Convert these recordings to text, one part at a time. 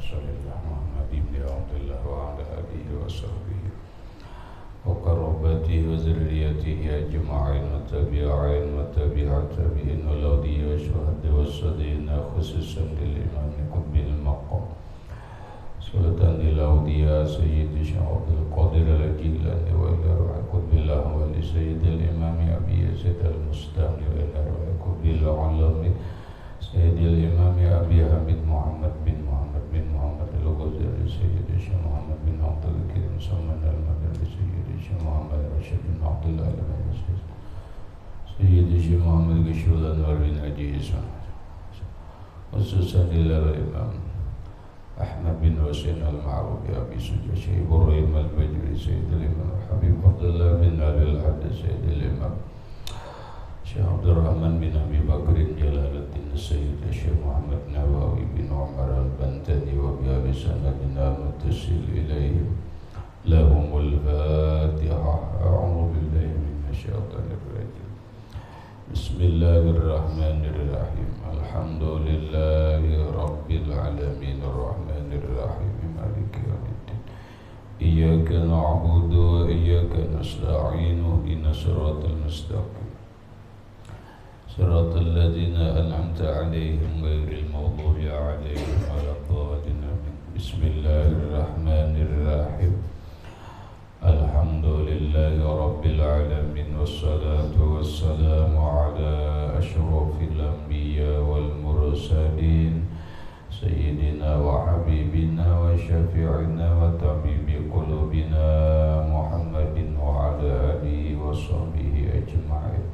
صلى الله محمد بن عبد الله وعلى آله وصحبه وقرابته وذريته أجمعين والتابعين والتابعين والأولياء والشهداء والصالحين خصوصا للإمام قطب المقام صلاة للأولياء سيد الشيخ عبد القادر الجيلاني وإلى روح قطب الأحوال سيد الإمام أبي يزيد المستعمل وإلى روح قطب العالمين سيد الإمام أبي حميد محمد بن محمد الغزالي سيد الشيخ محمد بن عبد الكريم سلمان المدني سيد الشيخ محمد رشيد بن عبد الله المدني سيد الشيخ محمد قشول أنور بن عجيز خصوصا إلى الإمام أحمد بن حسين المعروف أبي سجى شيخ إبراهيم البجري سيد الإمام حبيب عبد الله بن علي الحد سيد الإمام Syekh Abdul Rahman bin Abi Bakrin Jalaluddin Sayyid Syekh Muhammad Nawawi bin Umar al-Bantani wa bi'abi sanadina al-muttasil ilayhim lahumul fatihah a'udhu billahi minasyaitanir rajim Bismillahirrahmanirrahim Alhamdulillahi Rabbil Alamin Ar-Rahmanir Rahim Maliki Yawmiddin Iyyaka na'budu wa iyyaka nasta'in ihdinas siratal mustaqim صراط الذين أنعمت عليهم غير المغضوب عليهم ولا الضالين بسم الله الرحمن الرحيم الحمد لله رب العالمين والصلاة والسلام على أشرف الأنبياء والمرسلين سيدنا وحبيبنا وشفيعنا وطبيب قلوبنا محمد وعلى آله وصحبه أجمعين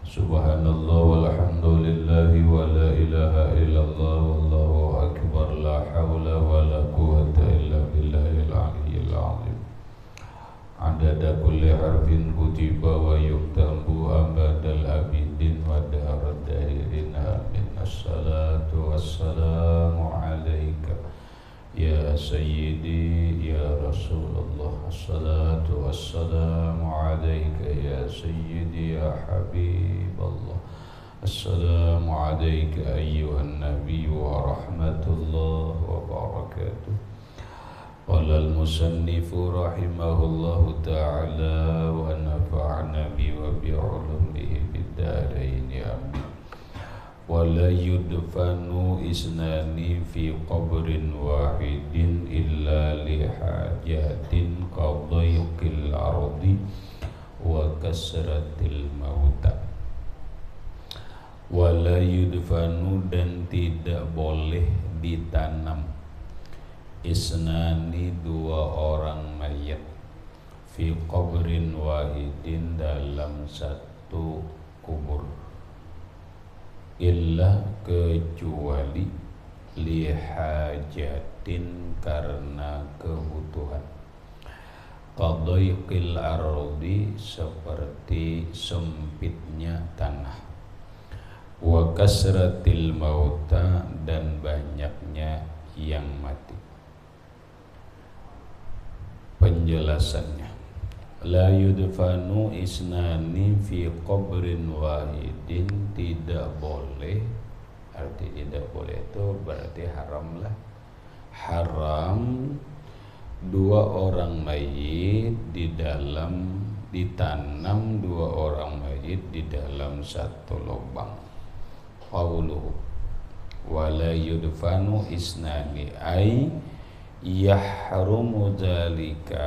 Subhanallah walhamdulillah wa la ilaha illallah wallahu akbar la hawla wa la quwwata illa billahil aliyyil azim adada kulli harfin kutiba wa yuktabu abadal abidin wa daharad dahirin amin assalatu wassalamu alaika ya sayyidi ya rasulullah assalatu wassalamu alaika ya sayyidi ya habiballah assalamu alaika ayyuhan nabiy wa rahmatullah wa barakatuh qala al-musannifu rahimahullahu ta'ala wa nafa'ana bi wa bi'ulumihi bid-darain amin wala yudfanu isnani fi qabrin wahidin illa li hajatin qadayqil ardi wa kasratil mauta wala yudfanu dan tidak boleh ditanam isnani dua orang mayat fi qabrin wahidin dalam satu kubur illa kecuali lihajatin karena kebutuhan qadayqil ardi seperti sempitnya tanah wa kasratil mauta dan banyaknya yang mati. Penjelasannya la yudfanu isnani fi qabrin wahidin tidak boleh, arti tidak boleh itu berarti haram lah. Haram dua orang mayit ditanam dua orang mayit di dalam satu lubang. Qauluhu wala yudfanu isnani ay yahrumu dzalika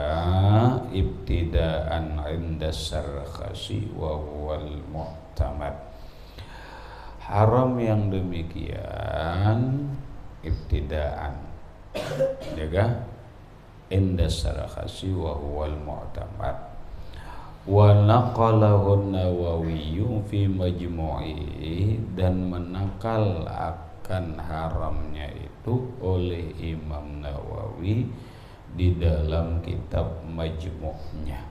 ibtidaan 'inda sarkhasi wa huwal mu'tamad. Haram yang demikian ibtidaan jaga 'inda sarkhasi wa huwal mu'tamad wa naqalahu an-Nawawi fi majmu'i dan menakal akan haramnya itu oleh Imam Nawawi di dalam kitab Majmu'nya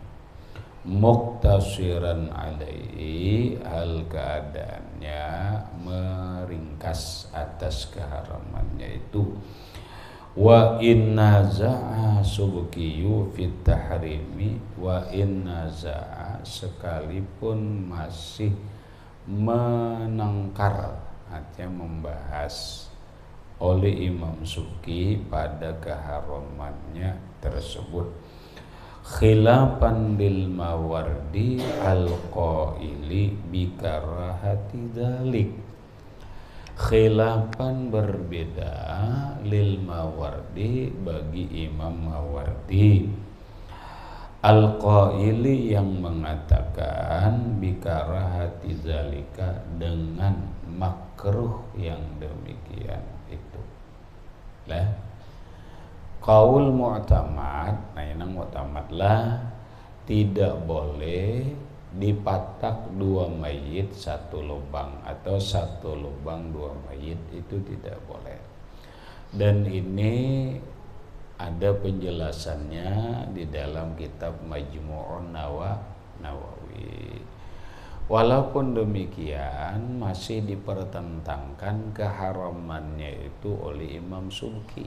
muktasiran alaihi hal keadaannya meringkas atas keharamannya itu wa inna za'a subkiyu fit tahrimi wa inna za'a sekalipun masih menengkar artinya membahas oleh Imam Subki pada keharamannya tersebut, khilafan lil Mawardi al-qaili bi karahati dzalik. Khilafan berbeda lil Mawardi bagi Imam Mawardi al-qaili yang mengatakan bi karahati dzalika dengan makruh yang demikian itu. Lah qaul mu'tamad, nah yang mu'tamad lah tidak boleh dipatak dua mayit satu lubang atau satu lubang dua mayit, itu tidak boleh. Dan ini ada penjelasannya di dalam kitab Majmu'un Nawawi. Walaupun demikian masih dipertentangkan keharamannya itu oleh Imam Subki.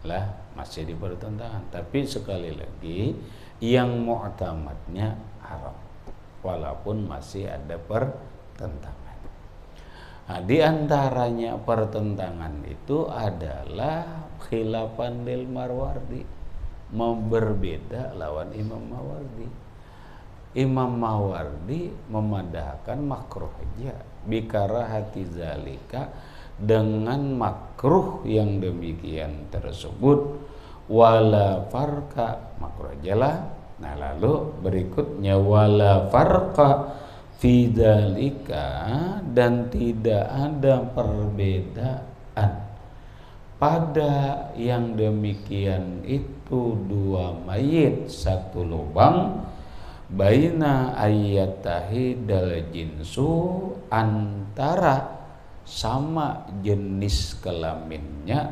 Lah masih dipertentangkan, tapi sekali lagi yang mu'tamadnya haram walaupun masih ada pertentangan. Nah, di antaranya pertentangan itu adalah khilafan lil Mawardi, berbeda lawan Imam Mawardi. Imam Mawardi memadahkan makruh aja bikarahati zalika, dengan makruh yang demikian tersebut, wala farqa, makruh aja lah. Nah lalu berikutnya wala farqa fi dzalika, dan tidak ada perbedaan pada yang demikian itu dua mayit satu lubang, baina ayyatahidal jinsu, antara sama jenis kelaminnya,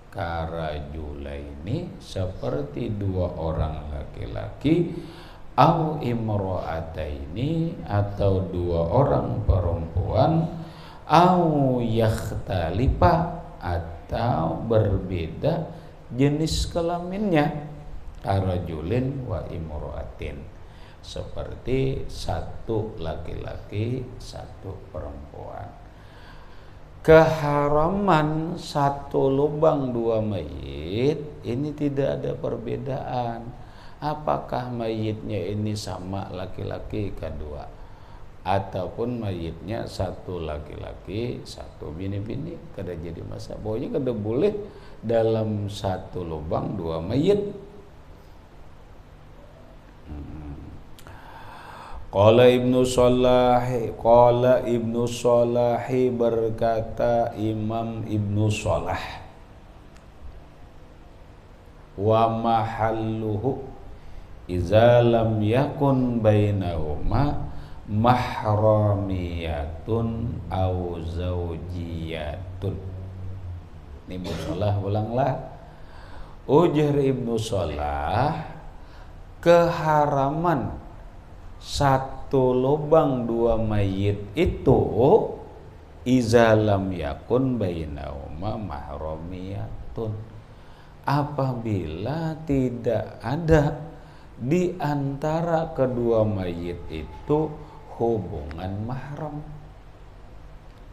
karajulaini, seperti dua orang laki-laki, au imro'ataini, atau dua orang perempuan, au yakhtalifa, atau berbeda jenis kelaminnya, karajulin wa imro'atin, seperti satu laki-laki satu perempuan. Keharaman satu lubang dua mayit ini tidak ada perbedaan. Apakah mayitnya ini sama laki-laki kedua, ataupun mayitnya satu laki-laki satu bini-bini, kada jadi masalah. Pokoknya kada boleh dalam satu lubang dua mayit. Qala Ibnu Salahi, berkata Imam Ibnu Salah, wa mahalluhu iza lam yakun bainahuma mahramiyatun au zaujiyatun. Ini Ibnu Salah ulanglah. Ujar Ibnu Salah, keharaman satu lubang dua mayit itu iza lam yakun bainahuma mahramiyatun, apabila tidak ada di antara kedua mayit itu hubungan mahram,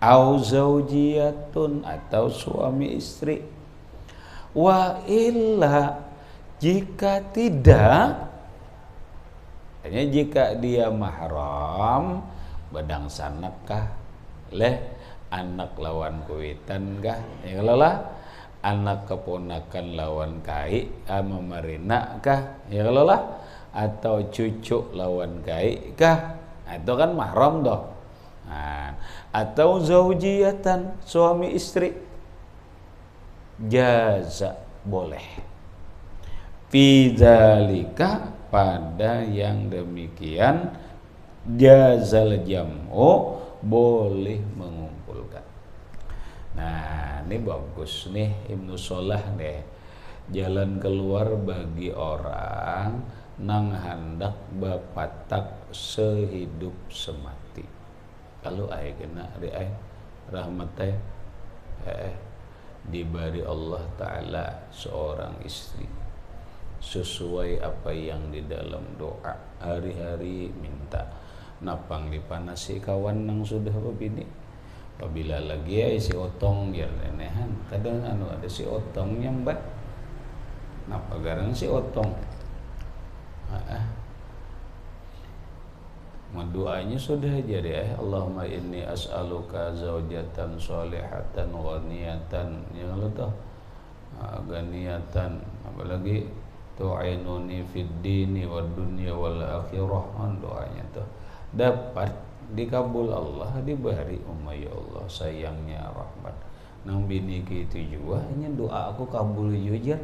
au zaujiyatun, atau suami istri. Wa illa, jika tidak, hanya jika dia mahram, badang sanak kah, leh anak lawan kuitan kah, ya lah anak keponakan lawan kai ama marina kah, ya lah, atau cucu lawan kai kah, itu kan mahram doh. Nah, atau zaujiyatan, suami istri, jaza, boleh. Fi dzalika, pada yang demikian, jazal jam'u, boleh mengumpulkan. Nah, ini bagus nih Ibnu Salah deh, jalan keluar bagi orang nang hendak bapatak sehidup semati. Kalau ay kena di ay rahmat diberi Allah Ta'ala seorang istri sesuai apa yang di dalam doa, hari-hari minta napang dipanasi kawan nang sudah bini, Apabila lagi ya si otong biar nenehan kadang ada si otongnya mbak. Napa garang si otong? Doanya sudah jadi Allahumma inni as'aluka zaujatan sholihatan ghaniyatan yang lo tuh ghaniyatan apalagi tu'inuni fid dini wad dunya wal akhirah doanya tuh dapat dikabul Allah diberi ya Allah sayangnya rahmat nang bini gitu juga hanya doa aku kabul jujur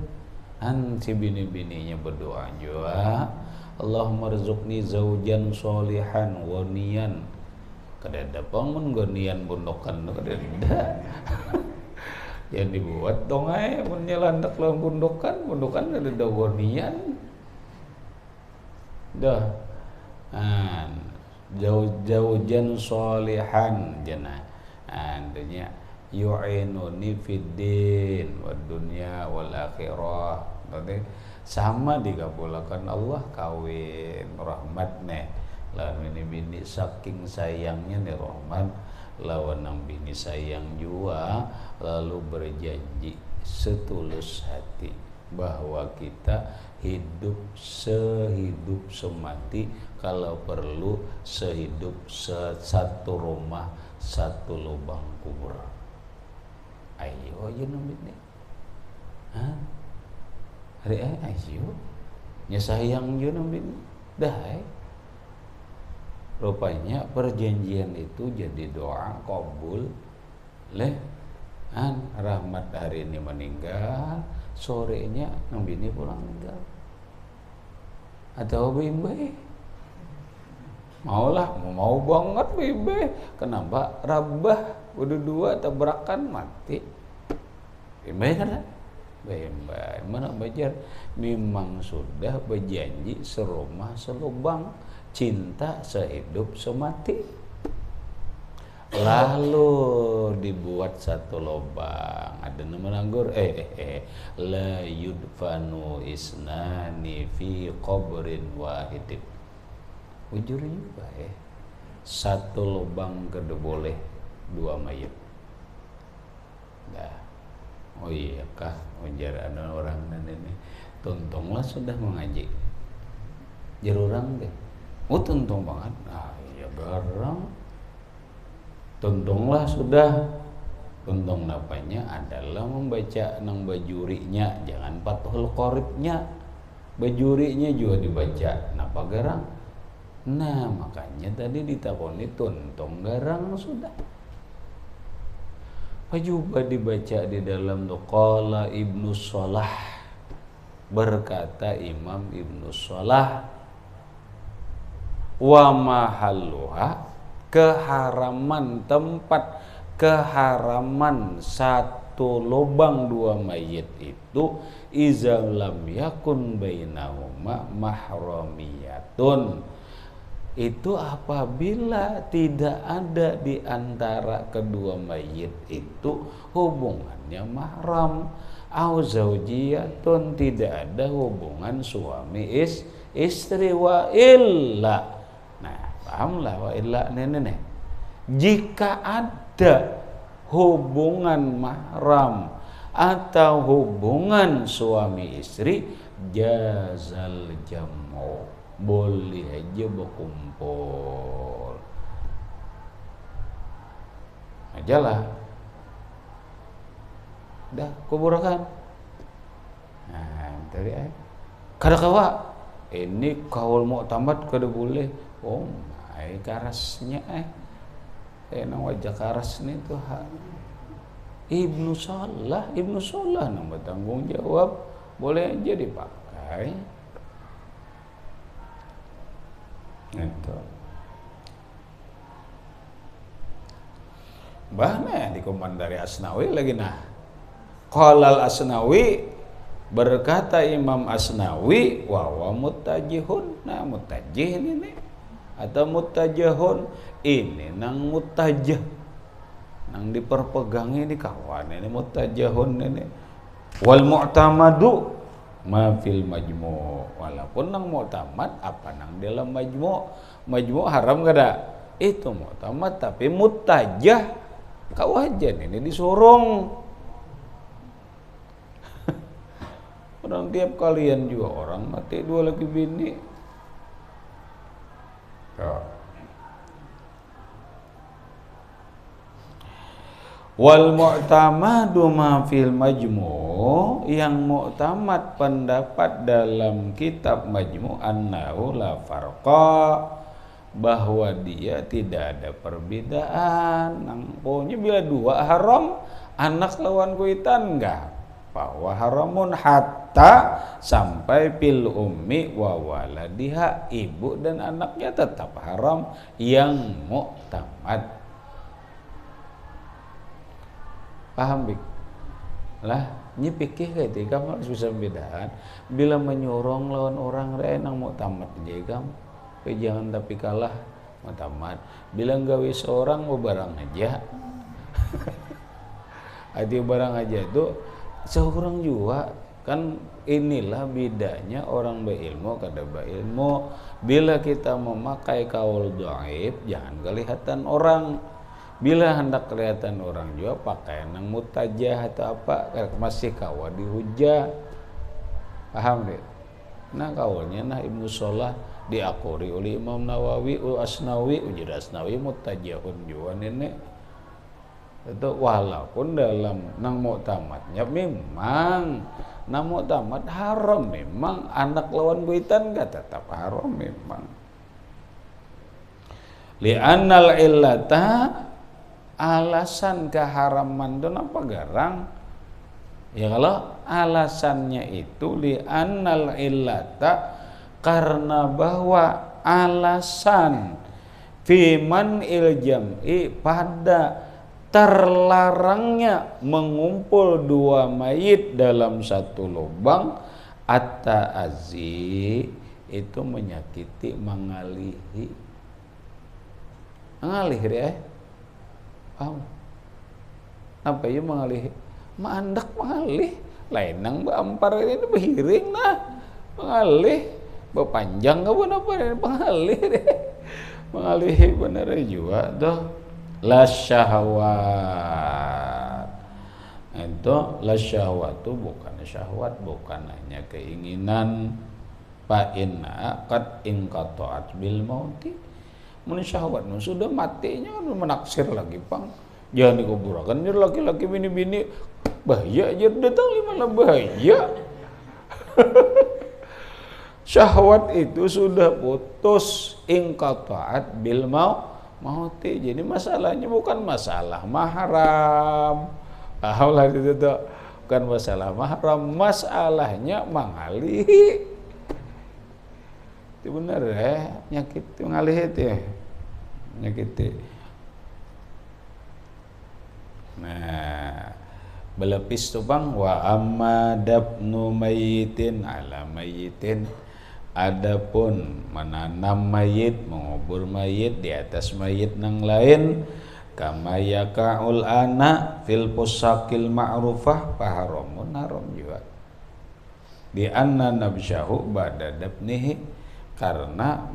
si bini-bininya berdoa juga Allahumma rizukni zaujan sholihan waniyan kadada pangun gonian bundokan kadada yang dibuat dong menyelandak lawan bundokan kadada gonian dah zaujan sholihan jana adanya yu'inuni fid din wad dunya wal akhirah berarti sama dikabulkan Allah kawin rahmat nih lawan bini saking sayangnya nih rahmat lawan nang bini sayang juga lalu berjanji setulus hati bahwa kita hidup sehidup semati kalau perlu sehidup satu rumah satu lubang kubur. Ayo aja nambit nih hari ayo nya sayang juga nambit dah rupanya perjanjian itu jadi doa kabul rahmat hari ini meninggal sorenya nambit ini pulang meninggal atau bimbe mau banget bimbe kenapa rabah udah dua tabrakan mati bimbe kan bimbe mana bajar memang sudah berjanji serumah selubang cinta sehidup semati lalu dibuat satu lubang ada nama anggur la yudfanu isnani fi qabrin wahidin ujur juga satu lubang kada boleh dua mayat dah oh iya kah ujar orang ini tuntunglah sudah mengaji jerurang deh tuntung banget iya garang tuntunglah sudah tuntung napanya adalah membaca nang bajurinya jangan Fathul Qoribnya bajurinya juga dibaca napa garang nah makanya tadi ditakoni tuntung garang sudah juga dibaca di dalam qala Ibnu Shalah berkata Imam Ibnu Shalah wa mahalluha keharaman tempat keharaman satu lubang dua mayit itu iza lam yakun bainahuma mahramiyatun itu apabila tidak ada di antara kedua mayit itu hubungannya mahram au zaujiyatun tidak ada hubungan suami istri wa illa nah pahamlah wa illa nenek jika ada hubungan mahram atau hubungan suami istri jazal jamu boleh aja berkumpul ajalah dah kuburakan tadi kada kawa ini kaul muktamad kada boleh karasnya nang wajah karas ni tuh Ibnu Shalah nang bertanggung jawab boleh aja dipakai itu bahna dikomandari Asnawi lagi qalal Asnawi berkata Imam Asnawi wa mutajihun mutajih ini atau mutajahun ini nang mutajah nang diperpegangi di kawan ini mutajahun ini wal mu'tamadu ma fil majmu' walaupun nang mu'tamad apa nang dalam majmu' haram kada itu mu'tamad tapi mutajah Kau aja ini disorong. Orang tiap kalian juga orang mati 2 lagi bini. Ya. Wal mu'tamadu ma fil majmu', yang mu'tamad pendapat dalam kitab majmu' annahu la farqa, bahwa dia tidak ada perbedaan. Pokoknya bila 2 haram, anak lawan kuitan enggak, bahwa haramun hatta sampai pil ummi wa waladiha, ibu dan anaknya tetap haram yang mu'tamad. Paham Bik? Lah, ini pikir ketika kamu harus bisa membedakan bila menyorong lawan orang lain yang mau tamat aja kamu, jangan tapi kalah mau tamat. Bila gawe seorang mau barang aja, ada barang aja itu seorang juga kan. Inilah bedanya orang berilmu kada berilmu. Bila kita memakai kaul dhaif, jangan kelihatan orang. Bila hendak kelihatan orang juga pakai yang mutajah atau apa, masih kawa dihujah. Paham deh? Nah kaulnya nah Ibnu Shalah diakuri oleh Imam Nawawi, Asnawi, Ujir Asnawi mutajahun juga nenek. Itu walaupun dalam nang mu'tamadnya memang nang mu'tamad haram, memang anak lawan kuitan gak tetap haram memang. Li'annal illata, alasan keharaman itu apa garang? Ya kalau alasannya itu li'annal illata, karena bahwa alasan fiman jam'i, pada terlarangnya mengumpul 2 mayit dalam satu lubang, at-ta'azi, itu menyakiti, mengalihi ya. Paham? Apa ya mengalih? Mandak mengalih. Lainang bampar ini berhiring nah. Mengalih. Berpanjang ke pun apa ini mengalih deh. Mengalih benar juga tuh. La syahwat. Itu la syahwat itu bukan syahwat, bukan hanya keinginan. Fa inna qad inqata'at bil mauti. Mun syahwat sudah matinya kan menaksir lagi pang. Jangan dikuburkan jadi laki-laki bini-bini bahaya aja datang malah bahaya. Syahwat itu sudah putus, inqata'at bil mauti. Jadi masalahnya bukan masalah mahram. Lah itu tuh bukan masalah mahram, masalahnya mengalihi. Itu benar ya, nyakit mengalih itu ya. Nyakit. Nah, belepis tu bang, wa amma dabnu mayitin ala mayitin, adapun menanam mayit, mengubur mayit di atas mayit nang lain, kama yaka'ul ana fil pusakil ma'rufah, faharamun haram juga. Di anna nabsyahu ba'da dabnihi, karena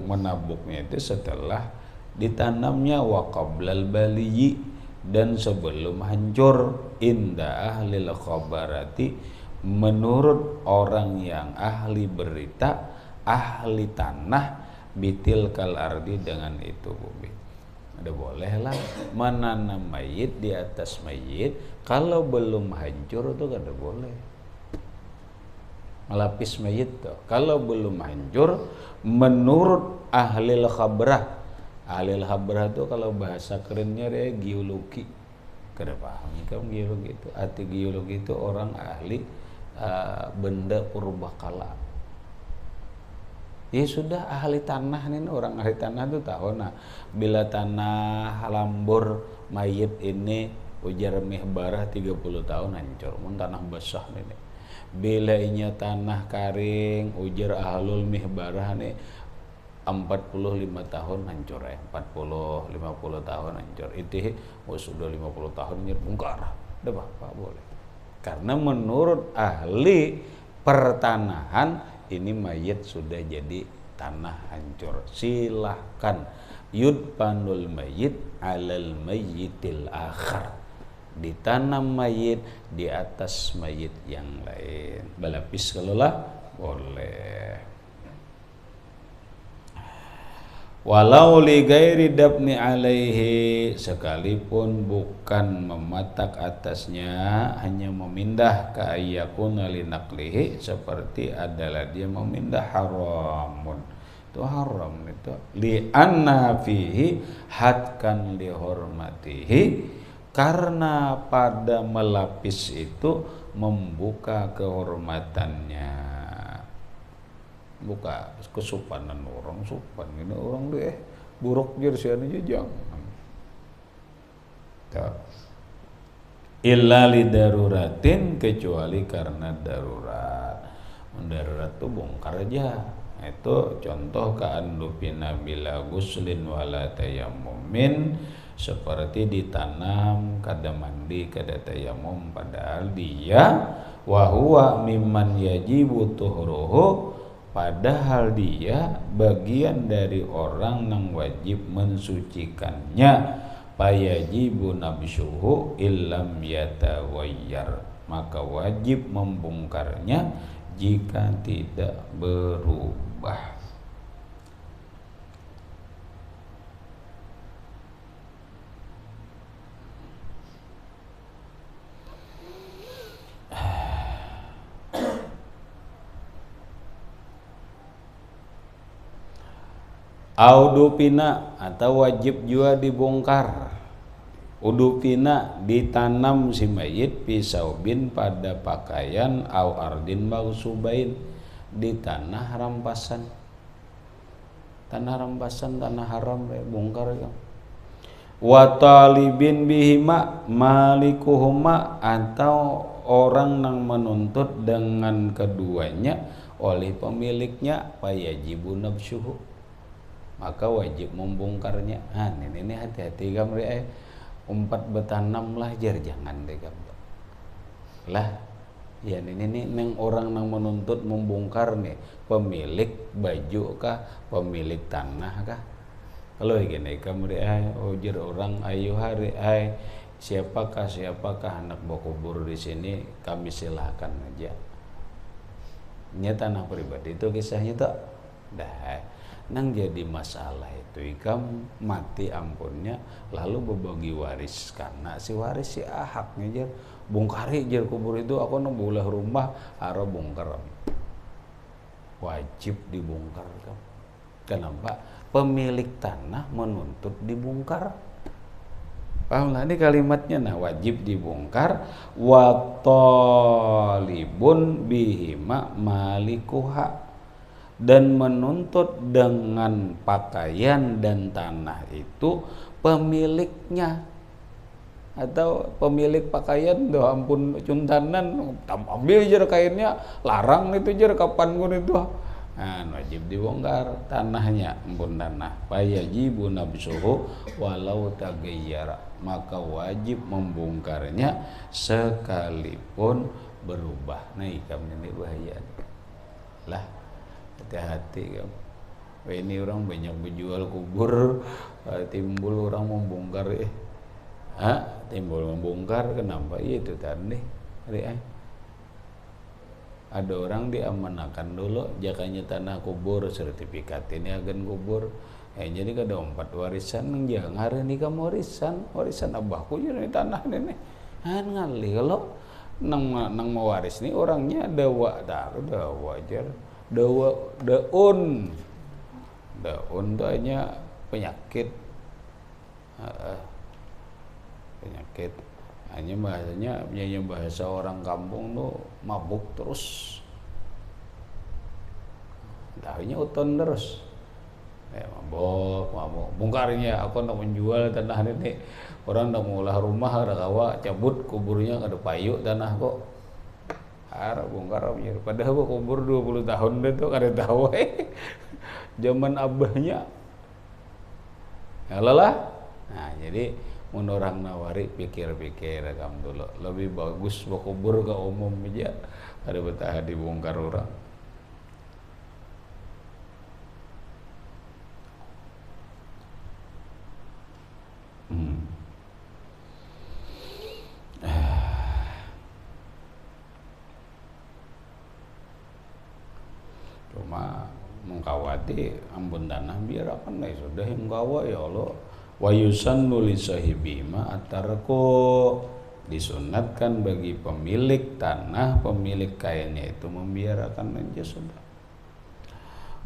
menabuknya itu setelah ditanamnya, wa qablal baliyyi, dan sebelum hancur, inda ahlil khabarati, menurut orang yang ahli berita, ahli tanah, bitil kal ardi, dengan itu bumi. Ada bolehlah menanam mayit di atas mayit kalau belum hancur, itu kada boleh. Melapis mayit tuh kalau belum hancur menurut ahlil khabrah. Ahlil khabrah itu kalau bahasa kerennya dia geologi. Kada paham kamu geologi itu? Arti geologi itu orang ahli benda purbakala. Ya sudah, ahli tanah nih, orang ahli tanah itu tahu. Nah, bila tanah lambur mayit ini ujar mihbarah 30 tahun hancur, mun tanah basah nih. Bila inya tanah karing, ujar ahlul mihbarah nih 45 tahun hancur ya, 40-50 tahun hancur. Itu sudah 50 tahun bongkar, udah apa boleh. Karena menurut ahli pertanahan ini mayit sudah jadi tanah hancur, silahkan yudpanul mayyit alal mayyitil akhar, ditanam mayit di atas mayit yang lain. Balapis kalau lah boleh. Walau li ghairi dabni alaihi, sekalipun bukan mematak atasnya, hanya memindah ka ayyakuna linaqlihi, seperti adalah dia memindah haramun. Itu haram itu. Li anna fihi hatkan li hormatihi, karena pada melapis itu membuka kehormatannya, buka kesupanan orang, supan ini orang deh buruk jersian aja jangan. Illa li daruratin, kecuali karena darurat. Darurat tuh bongkar aja. Itu contoh ka'andupina bila guslin wala tayammumin, seperti ditanam kada mandi kada tayamum, padahal dia wa huwa mimman yajibu tuhruhu, padahal dia bagian dari orang yang wajib mensucikannya. Fayajibu nabsyuhu illam yatawayyar, maka wajib membongkarnya jika tidak berubah. Audupina, atau wajib juga dibongkar. Udupina, ditanam si mayit pisaubin, pada pakaian, au ardin mausubain, di tanah rampasan. Tanah rampasan, tanah haram, bongkar ya. Wa talibin bihima malikuhuma, atau orang yang menuntut dengan keduanya oleh pemiliknya, fayajibu nabsyuhu, maka wajib membongkarnya. Ini hati-hati gamri umpat betanam lah jar, jangan deh gamri lah ya. Ini neng orang nang menuntut membongkar nih, pemilik baju kah, pemilik tanah kah. Kalau gini gamri jar orang ayo hari siapakah anak bakubur di sini, kami silahkan aja. Nya tanah pribadi itu kisahnya tak dah nang jadi masalah itu ikam mati ampunnya, lalu berbagi waris, karena si waris si haknya jar bongkari jar kubur itu, aku nang bolah rumah harus bongkar, wajib dibongkar kan. Kenapa? Pemilik tanah menuntut dibongkar. Paham lah ini kalimatnya, nah wajib dibongkar. Wa talibun bihima malikuha, dan menuntut dengan pakaian dan tanah itu pemiliknya, atau pemilik pakaian doh ampun cuntanan ambil jar kainnya, larang itu jar kapan pun itu, nah wajib dibongkar tanahnya, ampun tanah. Fayajibu nabsuhu walau tagayyara, maka wajib membongkarnya sekalipun berubah. Nah ikam ini bahaya lah, hati-hati kan. Ini orang banyak menjual kubur, timbul orang membongkar timbul membongkar. Kenapa? Itu tadi ada orang diamanakan dulu jakanya tanah kubur, sertifikat ini agen kubur, jadi kada empat warisan jangan hari ini kamu warisan abahku jadi tanah ini ngalih. Kalau nang mewaris nih orangnya dawa wajar. Daun tuh hanya penyakit, hanya bahasa orang kampung tuh mabuk terus, tahunya uton terus, mabuk bongkarnya. Aku nak menjual tanah ini, orang nak mengolah rumah ada kawa cabut kuburnya ada payu tanah kok. Bongkar aja. Padahal kubur 20 tahun deh tuh kada tahu zaman abahnya. Ya lah. Nah, jadi mun orang nawari pikir-pikir kamu dulu. Lebih bagus kubur ke umum aja. Ada betah dibongkar orang. cuma mengkawati ampun tanah biar akan sudah yang kawa ya Allah. Wa yusannu li sahibima atarku, disunatkan bagi pemilik tanah, pemilik kainnya itu membiarkan aja sudah.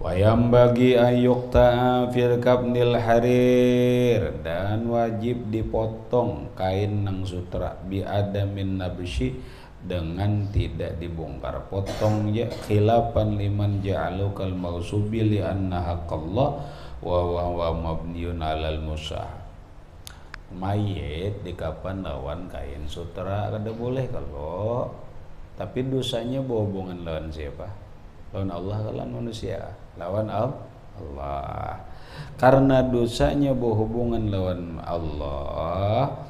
Wa yang bagi ayuk ta'afil kabnil harir, dan wajib dipotong kain nang sutra bi adamin nabshi, dengan tidak dibongkar potong ya, khilafan liman ja'alu kal mausubi li anna haqqallah wa mabniun alal musah. Mayit di kapan lawan kain sutra kada boleh kalau, tapi dosanya berhubungan lawan siapa? Lawan Allah, lawan manusia, lawan Allah. Karena dosanya berhubungan lawan Allah,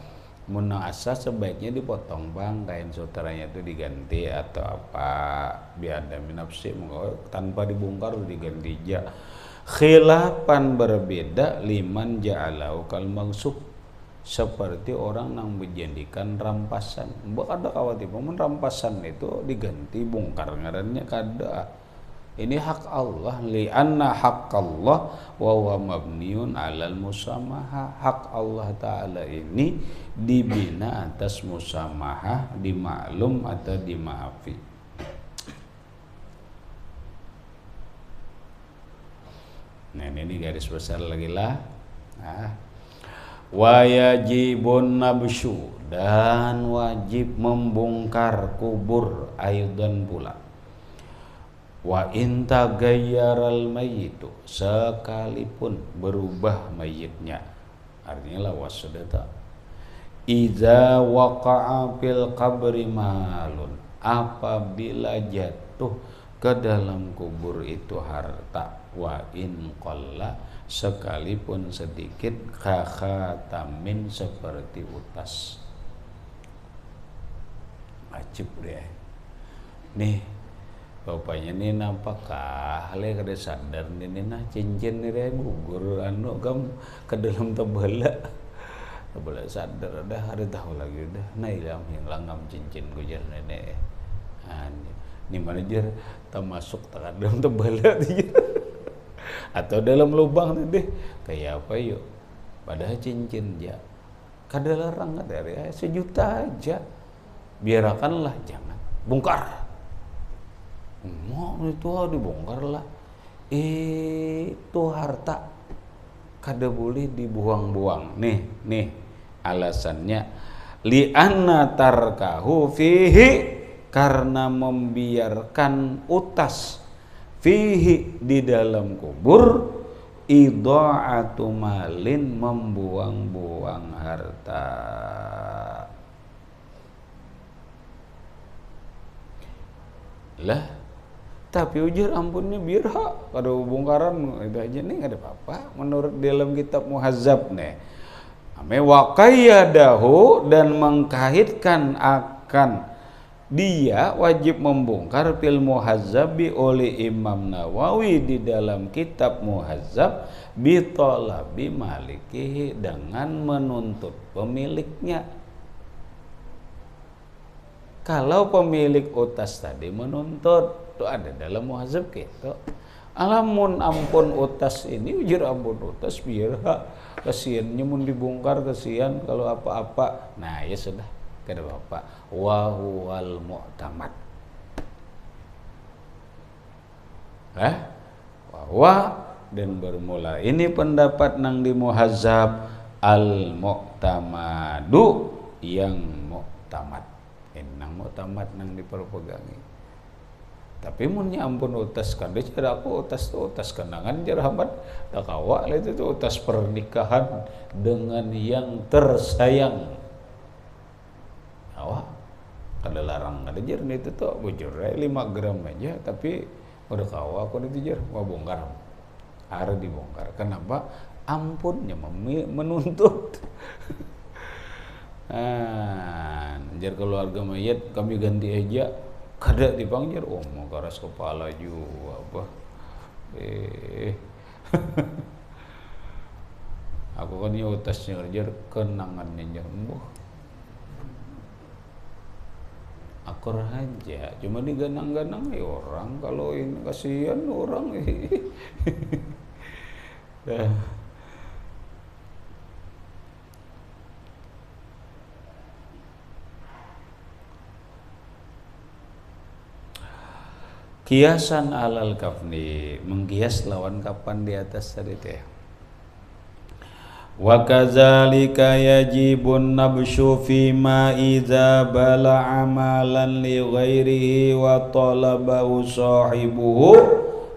munasa sebaiknya dipotong bang, kain sutranya itu diganti atau apa, biar ada minapsi tanpa dibongkar diganti ja. Khilafan berbeda liman ja'alau kal mangsub, seperti orang yang menjadikan rampasan. Mbak ada khawatir paman rampasan itu diganti bongkar ngarannya kada. Ini hak Allah, li'anna haqqallah wa huwa mabniun 'alal musamaha. Hak Allah Ta'ala ini dibina atas musamaha, dimaklum atau dimaafi. Nah ini garis besar lagi lah. Wa yajibun nabshu, dan wajib membongkar kubur aidan pula. Wa in tagayyaral mayyitu, sekalipun berubah mayitnya, artinya lawas sudah tak. Idza waqa'a fil qabri malun, apabila jatuh ke dalam kubur itu harta, wa in qalla, sekalipun sedikit, khatamin, seperti utas. Wajib deh nih. Bapaknya ini nampakah le kada sadar ini nah cincin ini gugur anu kam ke dalam tebala sadar dah ada tahu lagi dah nah ilang yang langgam cincin gujar nenek ini mana jar termasuk tak dalam tebala atau dalam lubang tadi kayak apa yuk, padahal cincin ya kada larang kada ya, 1 juta aja biarkanlah, jangan bongkar. Mau itu dibongkar lah. Itu harta kada boleh dibuang-buang. Nih alasannya, li'anna tarkahu fihi, karena membiarkan utas, fihi, di dalam kubur, idha'atu malin, membuang-buang harta. Lah tapi ujar ampunnya biar hak kada bongkaran itu aja nih ada apa-apa menurut dalam kitab muhazzab nih. Ame waqayyadahu, dan mengkaitkan akan dia wajib membongkar fil muhazzabi oleh Imam Nawawi di dalam kitab muhazzab, bi talabi malikihi, dengan menuntut pemiliknya. Kalau pemilik utas tadi menuntut, itu ada dalam muhazab gitu. Alamun ampun utas ini, ujar ampun utas biar kasihannya mun dibongkar, kasihan kalau apa-apa. Nah ya sudah, kada apa-apa. Wa huwal mu'tamad. Wa dan bermula ini pendapat nang di muhazab al mu'tamadu, yang mu'tamad. Nang mu'tamad nang diperpegangi. Tapi munnya ampun utas kan dia cara aku utas kenangan jar hambat dak awak itu utas pernikahan dengan yang tersayang. Awak kada larang kada jar itu tuh bujur 5 gram aja, tapi udah kawa aku itu jar mau bongkar. Harus dibongkar. Kenapa? Ampunnya menuntut. Jar keluarga mayat kami ganti aja. Kada dipanggil, mau keras kepala juga apa? Aku kan ya utasnya kerja kenangannya jembuh. akur aja, cuma diganang-ganang ya orang, kalau ini kasihan orang. Dah. Kiasan alal kafni, mengkias lawan kapan di atas tadi teh. Wa kadzalika yajibun nabshu fi ma idza bala amalan li ghairihi wa talabahu sahibuhu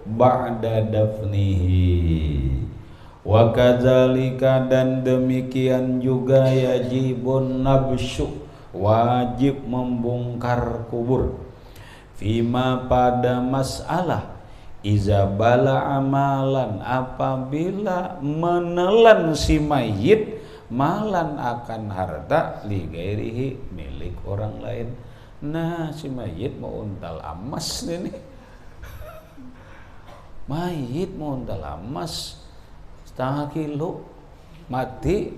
ba'da dafnihi. Wa kadzalika, dan demikian juga yajibun nabshu, wajib membongkar kubur, fima pada masalah iza bala amalan, apabila menelan si mayit malan akan harta li gairihi, milik orang lain. Nah, si mayit mau untal emas ini. Mayit mau untal emas 0,5 kilo, mati.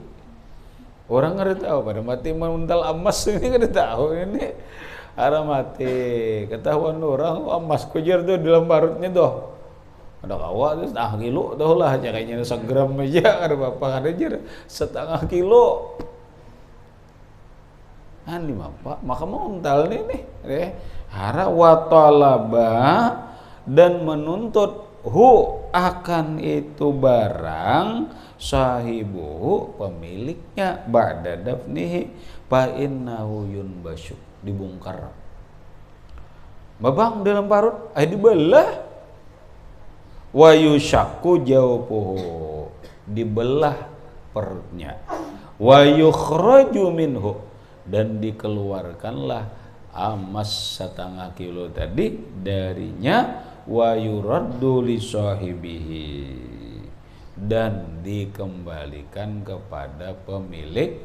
Orang nggak tahu pada mati mau untal emas ini, nggak tahu ini. Ara mati, ketahuan orang emas kujar tuh dalam barutnya tuh. Ada kawa tuh 0,5 kilo tuh lah, kayaknya 1 gram aja, ada bapak ada aja 0,5 kilo. Ani bapak, maka mau untal nih. Hara wa talaba, dan menuntut hu akan itu barang sahibu, pemiliknya, ba'da dafnihi fa innahu yunbasyu, dibongkar. Babang dalam parut, dibelah. Wa yushakku jawfuhu, dibelah perutnya. Wa yukhraju minhu, dan dikeluarkanlah emas 0,5 kilo tadi darinya. Wa yuraddu li sahibihi, dan dikembalikan kepada pemiliknya.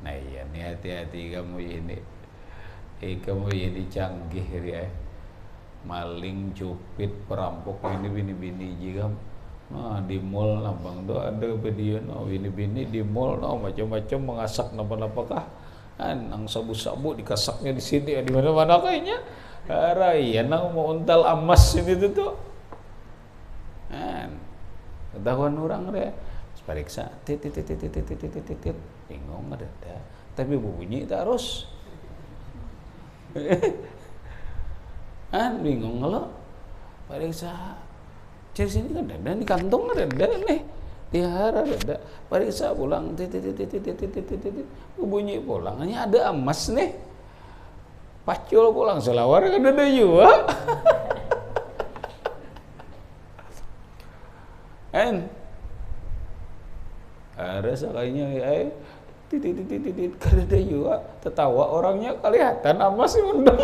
Nah iya nih, hati-hati kamu ini. Kamu ini canggih ya. Maling, cupit, perampok ini bini-bini juga. Nah, di mall Lampang tuh ada video bini-bini di mall macam-macam mengasak napa-napakah. Nang sabu-sabu dikasaknya di sini, di mana-mana kayaknya. Iya nang mau untal emas ini tuh. Ketahuan orang deh. Periksa, bingung ada, tapi bunyi terus. Bingung kalau periksa, cari sini kan ada, di kantong ada nih, di hara ada, periksa pulang, bunyi pulang, hanya ada emas nih, pacul pulang selawar kan ada juga. Ada sekalinya kada juga tertawa orangnya, kelihatan emas sih undang.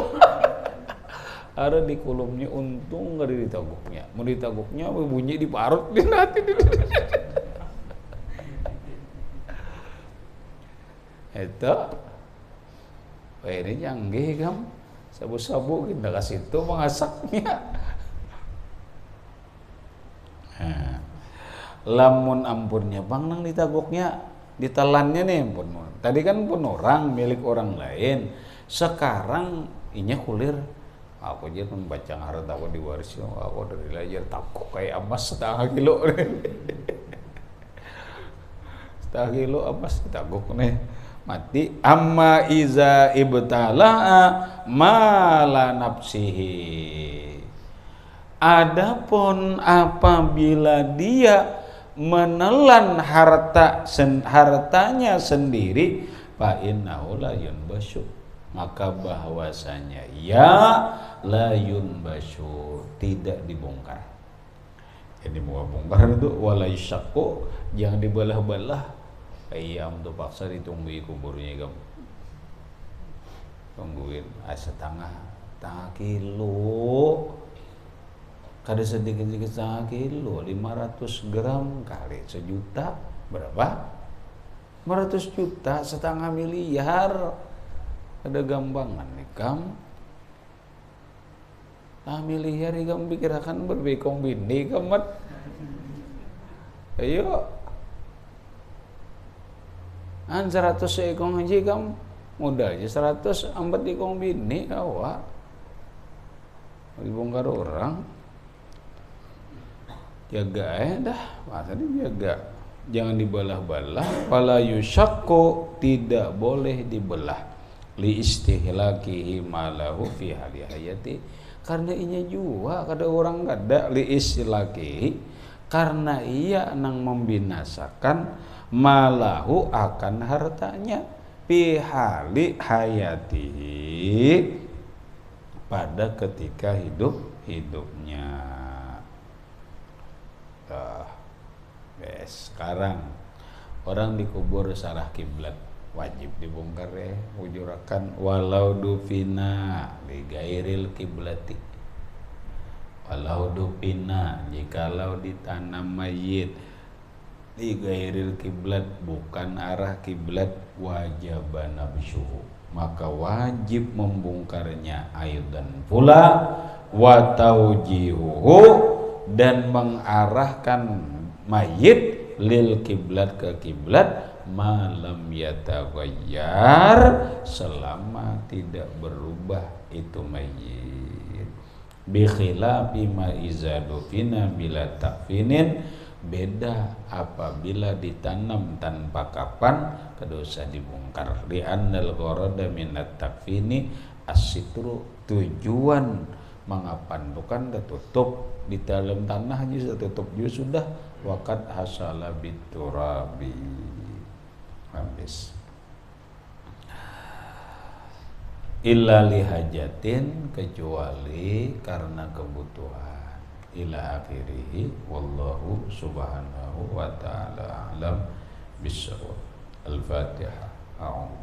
Ada di kulumnya, untung nggak ditaguknya. Mau ditaguknya bunyi di parut di nanti. Itu ini canggih kan, sabu-sabu kita kasih itu mengasaknya. Lamun ampunnya bang nang ditaguknya, ditelannya nih pun. Tadi kan pun orang milik orang lain, sekarang inya kulir. Aku aja membaca harta aku diwarisi, aku dari lahir takut kayak emas 0,5 kilo. 0,5 kilo emas ditaguk nih, mati. Amma iza ibtala'a mala nafsihi, adapun apabila dia menelan hartanya sendiri, fa innahu la yunbasyu, maka bahwasanya ya la yunbasyu, tidak dibongkar. Jadi mau bongkar itu wala yashaqu, jangan dibelah-belah. Ayam tuh paksa ditungguin kuburnya kamu. Tungguin 0,5 kilo. Kada sedikit-sedikit 0,5 kilo, 500 gram kali 1 juta berapa? 500 juta, 0,5 miliar. Ada gampangan nih kamu. 0,5 miliar kamu pikirkan berbekong bini kamu. Ayo. 100 ekong aja kamu modalnya 100 ambat dikong bini kawa dibongkar orang jaga dah masa dijaga jangan dibelah-belah fala yusyakku tidak boleh dibelah li istihlakihi malahu fi hali hayati karena inya jua kada orang kada li istihlakihi karena ia nang membinasakan malahu akan hartanya fi hali hayatihi pada ketika hidupnya. Sekarang orang dikubur salah kiblat wajib dibongkar ya ujurakan walau dufina li gairil kiblati walau dufina jikalau ditanam mayit di gairil kiblat bukan arah kiblat wajib nabsyuhu maka wajib membongkarnya aidan pula wa taujihuhu dan mengarahkan mayit lil kiblat ke kiblat malam yataghayyar selama tidak berubah itu mayit bi khilafi ma izadu fina bila takfinin beda apabila ditanam tanpa kapan kedosa dibongkar li annal gharada minat takfini as-sitru tujuan mengapandukan tutup di dalam tanah aja tutup juga sudah wakat hasala biturabi habis illa lihajatin kecuali karena kebutuhan ila akhirih wallahu subhanahu wa ta'ala alam bisawab al-fatihah a'udzu